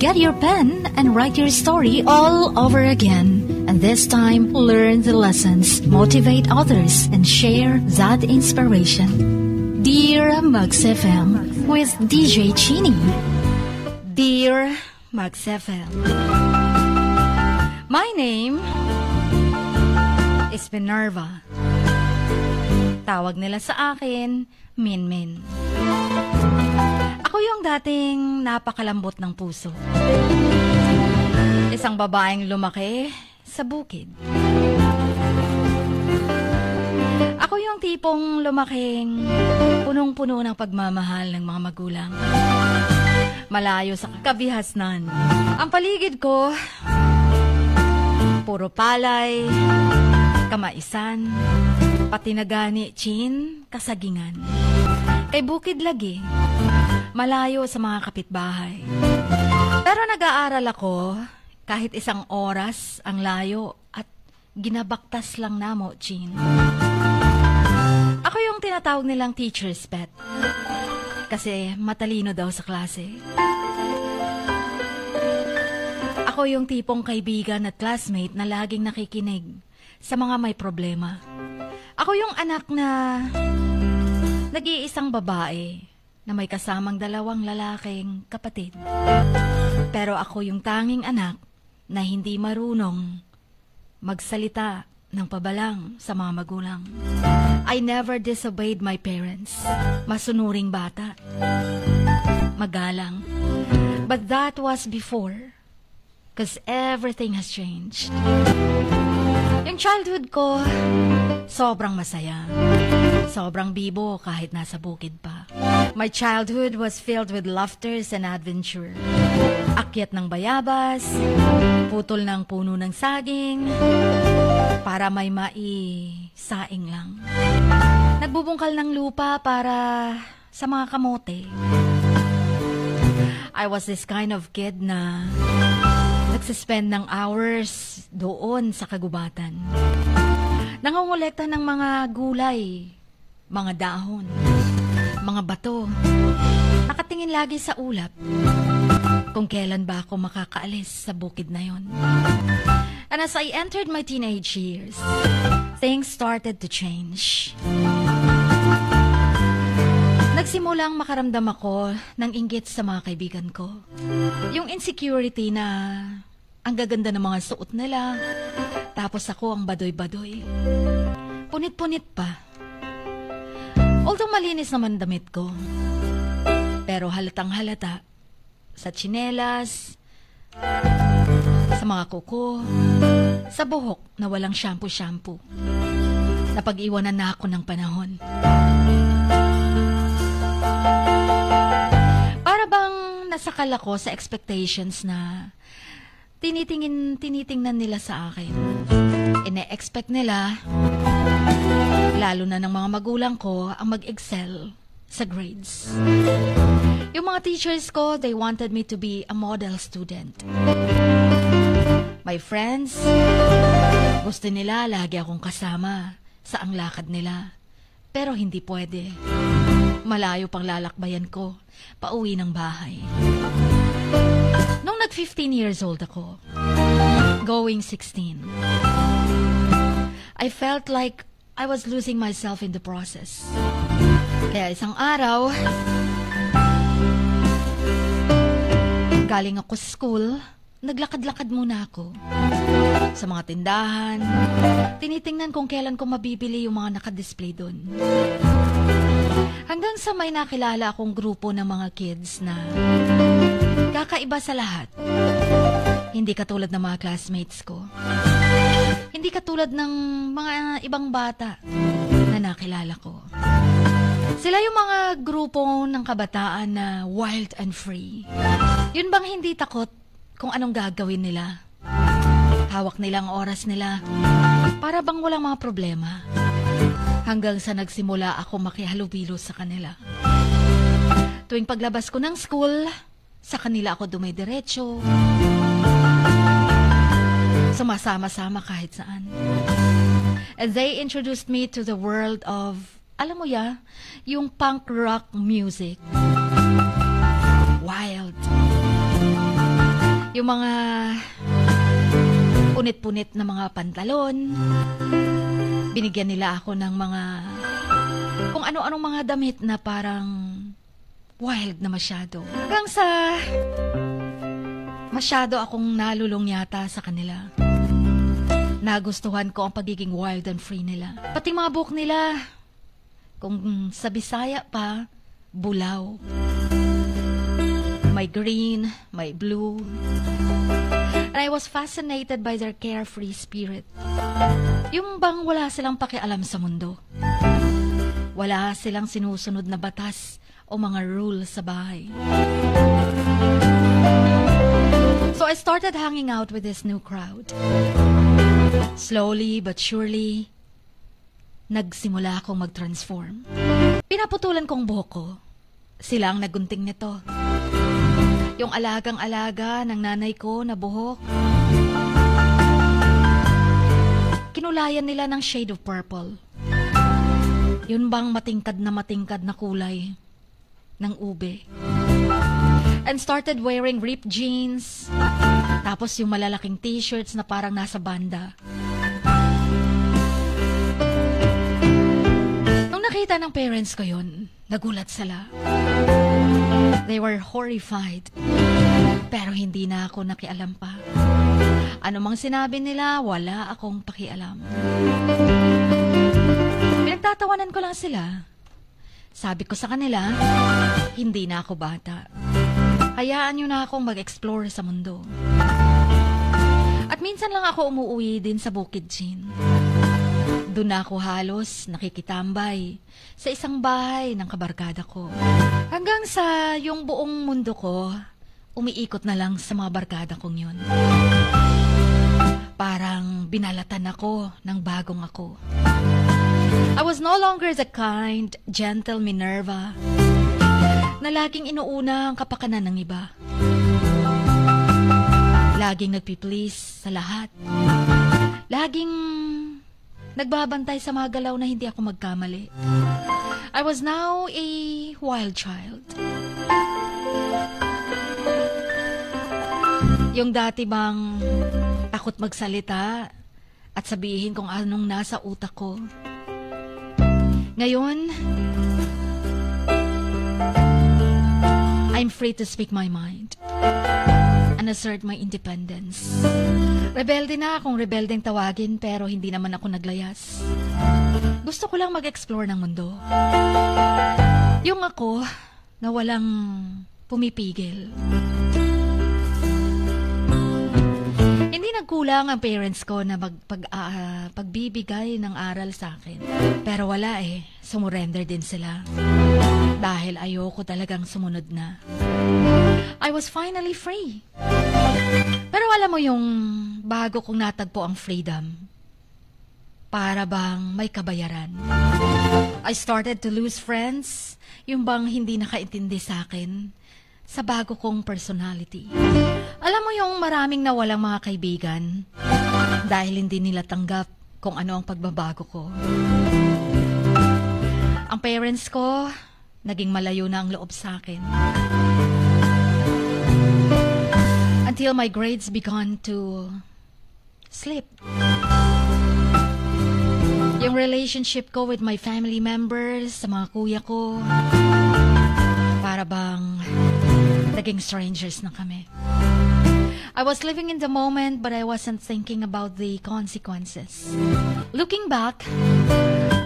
Get your pen and write your story all over again. And this time, learn the lessons, motivate others, and share that inspiration. Dear Max FM with DJ Chini. Dear Max FM, my name is Minerva. Tawag nila sa akin, Min. Ako yung dating napakalambot ng puso. Isang babaeng lumaki sa bukid. Ako yung tipong lumaking punong-puno ng pagmamahal ng mga magulang. Malayo sa kabihasnan. Ang paligid ko, puro palay, kamaisan, pati nagani, chin, kasagingan. Kay bukid lagi, malayo sa mga kapitbahay. Pero nag-aaral ako kahit isang oras ang layo at ginabaktas lang namo, chin. Ako yung tinatawag nilang teacher's pet. Kasi matalino daw sa klase. Ako yung tipong kaibigan at classmate na laging nakikinig sa mga may problema. Ako yung anak na nag-iisang babae na may kasamang dalawang lalaking kapatid. Pero ako yung tanging anak na hindi marunong magsalita ng pabalang sa mga magulang. I never disobeyed my parents. Masunuring bata. Magalang. But that was before. 'Cause everything has changed. Yung childhood ko, sobrang masaya. Sobrang bibo kahit nasa bukid pa. My childhood was filled with laughters and adventure. Akyat ng bayabas, putol ng puno ng saging, para may maisaing lang. Nagbubungkal ng lupa para sa mga kamote. I was this kind of kid na nagsispend ng hours doon sa kagubatan. Nangongolekta ng mga gulay, mga dahon, mga bato. Nakatingin lagi sa ulap kung kailan ba ako makakaalis sa bukid na yon. And as I entered my teenage years, things started to change. Nagsimulang makaramdam ako ng inggit sa mga kaibigan ko. Yung insecurity na ang gaganda ng mga suot nila, tapos ako ang badoy-badoy. Punit-punit pa. Although malinis naman damit ko, pero halatang halata sa tsinelas, sa mga kuko, sa buhok na walang shampoo-shampoo. Napag-iwanan na ako ng panahon. Para bang nasakal ako sa expectations na tinitingnan nila sa akin. Ine-expect nila, lalo na ng mga magulang ko, ang mag-excel sa grades. Yung mga teachers ko, they wanted me to be a model student. My friends, gusto nila lagi akong kasama sa ang lakad nila. Pero hindi pwede. Malayo pang lalakbayan ko, pauwi ng bahay. Nung nag-15 years old ako, going 16, I felt like I was losing myself in the process. Kaya isang araw, galing ako sa school, naglakad-lakad muna ako sa mga tindahan. Tinitingnan kung kailan ko mabibili yung mga nakadisplay doon. Hanggang sa may nakilala akong grupo ng mga kids na kakaiba sa lahat. Hindi katulad ng mga classmates ko. Hindi katulad ng mga ibang bata na nakilala ko. Sila yung mga grupo ng kabataan na wild and free. Yun bang hindi takot kung anong gagawin nila? Hawak nilang oras nila para bang walang mga problema. Hanggang sa nagsimula ako makihalubilo sa kanila. Tuwing paglabas ko ng school, sa kanila ako dumidiretso. Sumasama-sama kahit saan. And they introduced me to the world of, alam mo ya, yung punk rock music. Wild. Yung mga punit-punit na mga pantalon. Binigyan nila ako ng mga kung ano-anong mga damit na parang wild na masyado. Hanggang sa masyado akong nalulong yata sa kanila. Nagustuhan ko ang pagiging wild and free nila. Pati mga buhok nila, kung sa Bisaya pa, bulaw. May green, may blue. And I was fascinated by their carefree spirit. Yung bang wala silang pakialam sa mundo. Wala silang sinusunod na batas o mga rules sa bahay. So I started hanging out with this new crowd. Slowly but surely, nagsimula akong mag-transform. Pinaputulan kong buhok ko. Sila ang nagunting nito. Yung alagang-alaga ng nanay ko na buhok, kinulayan nila ng shade of purple. Yun bang matingkad na kulay ng ube. And started wearing ripped jeans, tapos yung malalaking t-shirts na parang nasa banda. Nung nakita ng parents ko yun, nagulat sila. They were horrified. Pero hindi na ako nakialam pa. Ano mang sinabi nila, wala akong pakialam. Pinagtatawanan ko lang sila. Sabi ko sa kanila, hindi na ako bata. Hayaan nyo na akong mag-explore sa mundo. At minsan lang ako umuwi din sa Bukidnon. Doon na ako halos nakikitambay sa isang bahay ng kabarkada ko. Hanggang sa yung buong mundo ko, umiikot na lang sa mga barkada kong yun. Parang binalatan ako ng bagong ako. I was no longer the kind, gentle Minerva na laging inuuna ang kapakanan ng iba. Laging nagpi-please sa lahat. Laging nagbabantay sa mga galaw na hindi ako magkamali. I was now a wild child. Yung dati bang takot magsalita at sabihin kung anong nasa utak ko. Ngayon, I'm free to speak my mind and assert my independence. Rebelde na akong rebeldeng tawagin pero hindi naman ako naglayas. Gusto ko lang mag-explore ng mundo. Yung ako na walang pumipigil. Hindi nagkulang ang parents ko na pagbibigay ng aral sa akin. Pero wala eh, sumurrender din sila. Dahil ayoko talagang sumunod na. I was finally free. Pero alam mo yung bago kong natagpo ang freedom, para bang may kabayaran. I started to lose friends, yung bang hindi nakaintindi sa akin, sa bago kong personality. Alam mo yung maraming nawalang mga kaibigan, dahil hindi nila tanggap kung ano ang pagbabago ko. Ang parents ko, naging malayo na ang loob sa akin. Until my grades began to slip. Yung relationship ko with my family members, sa mga kuya ko, para bang naging strangers na kami. I was living in the moment but I wasn't thinking about the consequences. Looking back,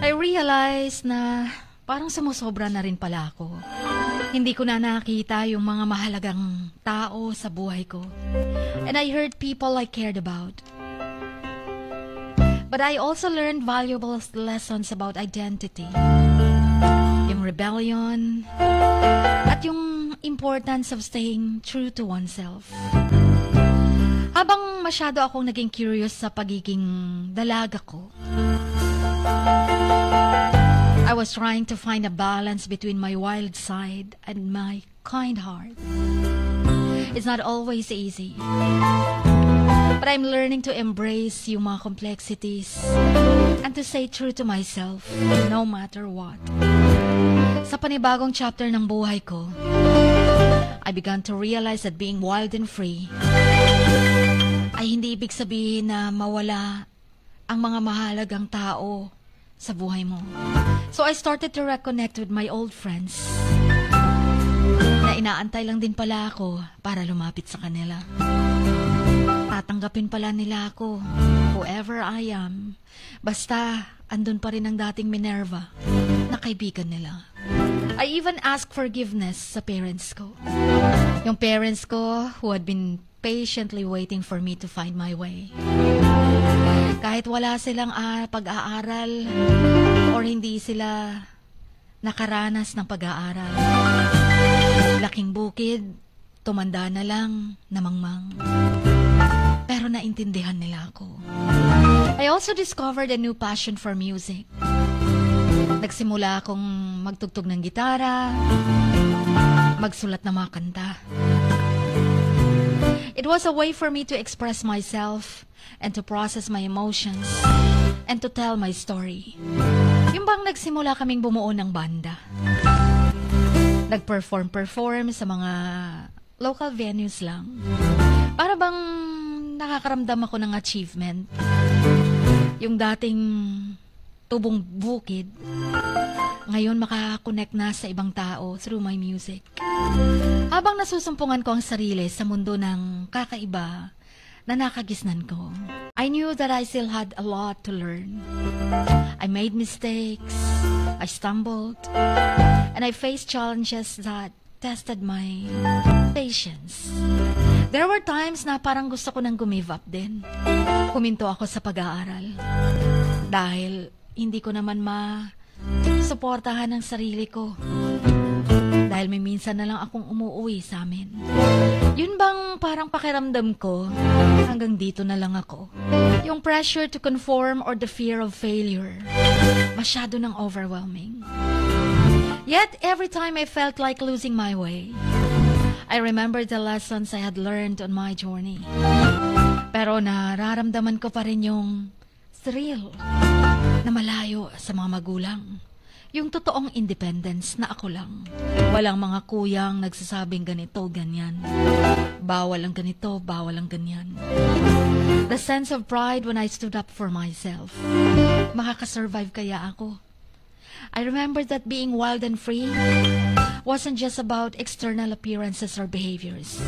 I realized na parang sumusobra na rin pala ako. Hindi ko na nakita yung mga mahalagang tao sa buhay ko. And I hurt people I cared about. But I also learned valuable lessons about identity. Yung rebellion, at yung importance of staying true to oneself. Habang masyado akong naging curious sa pagiging dalaga ko, I was trying to find a balance between my wild side and my kind heart. It's not always easy. But I'm learning to embrace yung mga complexities and to stay true to myself no matter what. Sa panibagong chapter ng buhay ko, I began to realize that being wild and free ay hindi ibig sabihin na mawala ang mga mahalagang tao sa buhay mo. So I started to reconnect with my old friends na inaantay lang din pala ako para lumapit sa kanila. Tatanggapin pala nila ako, whoever I am. Basta, andun pa rin ang dating Minerva na kaibigan nila. I even asked forgiveness sa parents ko. Yung parents ko who had been patiently waiting for me to find my way. Kahit wala silang pag-aaral or hindi sila nakaranas ng pag-aaral. Laking bukid, tumanda na lang, namangmang. Pero naintindihan nila ako. I also discovered a new passion for music. Nagsimula akong magtugtog ng gitara, magsulat ng mga kanta. It was a way for me to express myself and to process my emotions and to tell my story. Yung bang nagsimula kaming bumuo ng banda. Nag-perform sa mga local venues lang. Para bang nakakaramdam ako ng achievement. Yung dating tubong bukid, ngayon makakonect na sa ibang tao through my music. Habang nasusumpungan ko ang sarili sa mundo ng kakaiba na nakagisnan ko, I knew that I still had a lot to learn. I made mistakes, I stumbled, and I faced challenges that tested my patience. There were times na parang gusto ko nang give up din. Huminto ako sa pag-aaral. Dahil hindi ko naman suportahan ang sarili ko. Dahil may minsan na lang akong umuwi sa amin. Yun bang parang pakiramdam ko, hanggang dito na lang ako. Yung pressure to conform or the fear of failure, masyado nang overwhelming. Yet, every time I felt like losing my way, I remembered the lessons I had learned on my journey. Pero nararamdaman ko pa rin yung thrill na malayo sa mga magulang. Yung totoong independence na ako lang. Walang mga kuyang nagsasabing ganito, ganyan. Bawal ang ganito, bawal ang ganyan. The sense of pride when I stood up for myself. Makakasurvive kaya ako? I remember that being wild and free wasn't just about external appearances or behaviors.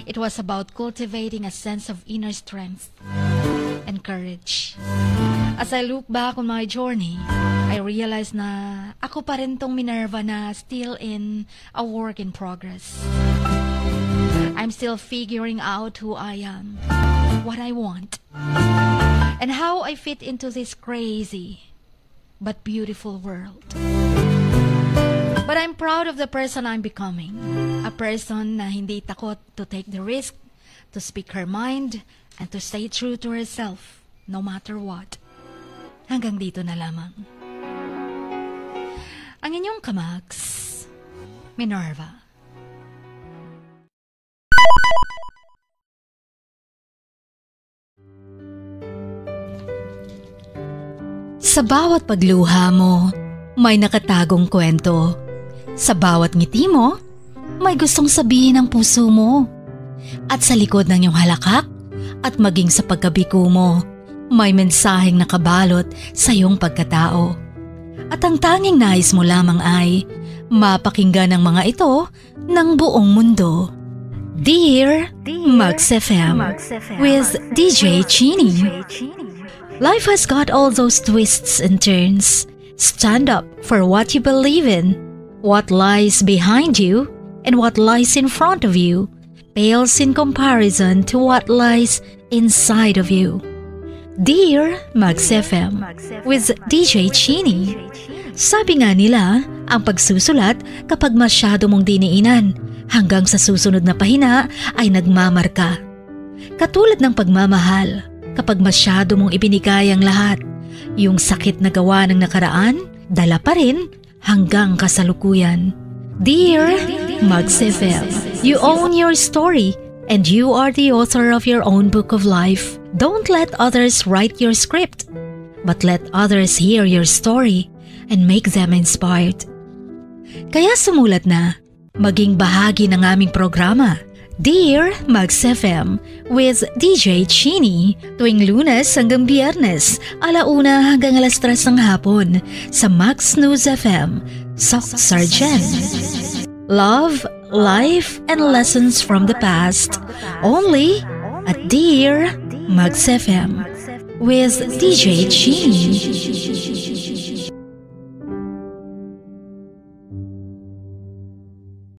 It was about cultivating a sense of inner strength and courage. As I look back on my journey, I realized na ako pa rin tong Minerva na still in a work in progress. I'm still figuring out who I am, what I want, and how I fit into this crazy but beautiful world. But I'm proud of the person I'm becoming. A person na hindi takot to take the risk, to speak her mind, and to stay true to herself, no matter what. Hanggang dito na lamang. Ang inyong kamags, Minerva. Sa bawat pagluha mo, may nakatagong kwento. Sa bawat ngiti mo, may gustong sabihin ang puso mo. At sa likod ng iyong halakak at maging sa pagkabigo mo, may mensaheng nakabalot sa iyong pagkatao. At ang tanging nais mo lamang ay mapakinggan ang mga ito ng buong mundo. Dear Max FM with DJ Chini. Life has got all those twists and turns. Stand up for what you believe in. What lies behind you and what lies in front of you pales in comparison to what lies inside of you. Dear Max FM with DJ Chini. Sabi nga nila, ang pagsusulat kapag masyado mong diniinan hanggang sa susunod na pahina ay nagmamarka. Katulad ng pagmamahal, kapag masyado mong ibinigay ang lahat, yung sakit na gawa ng nakaraan, dala pa rin hanggang kasalukuyan. Dear Max FM, you own your story and you are the author of your own book of life. Don't let others write your script, but let others hear your story and make them inspired. Kaya sumulat na, maging bahagi ng aming programa, Dear Max FM with DJ Chini tuwing Lunes hanggang Biyernes, 1:00 hanggang 3:00 ng hapon sa Max News FM, Sock Sargent. Love, life, and lessons from the past only at Dear Max FM with DJ Chini.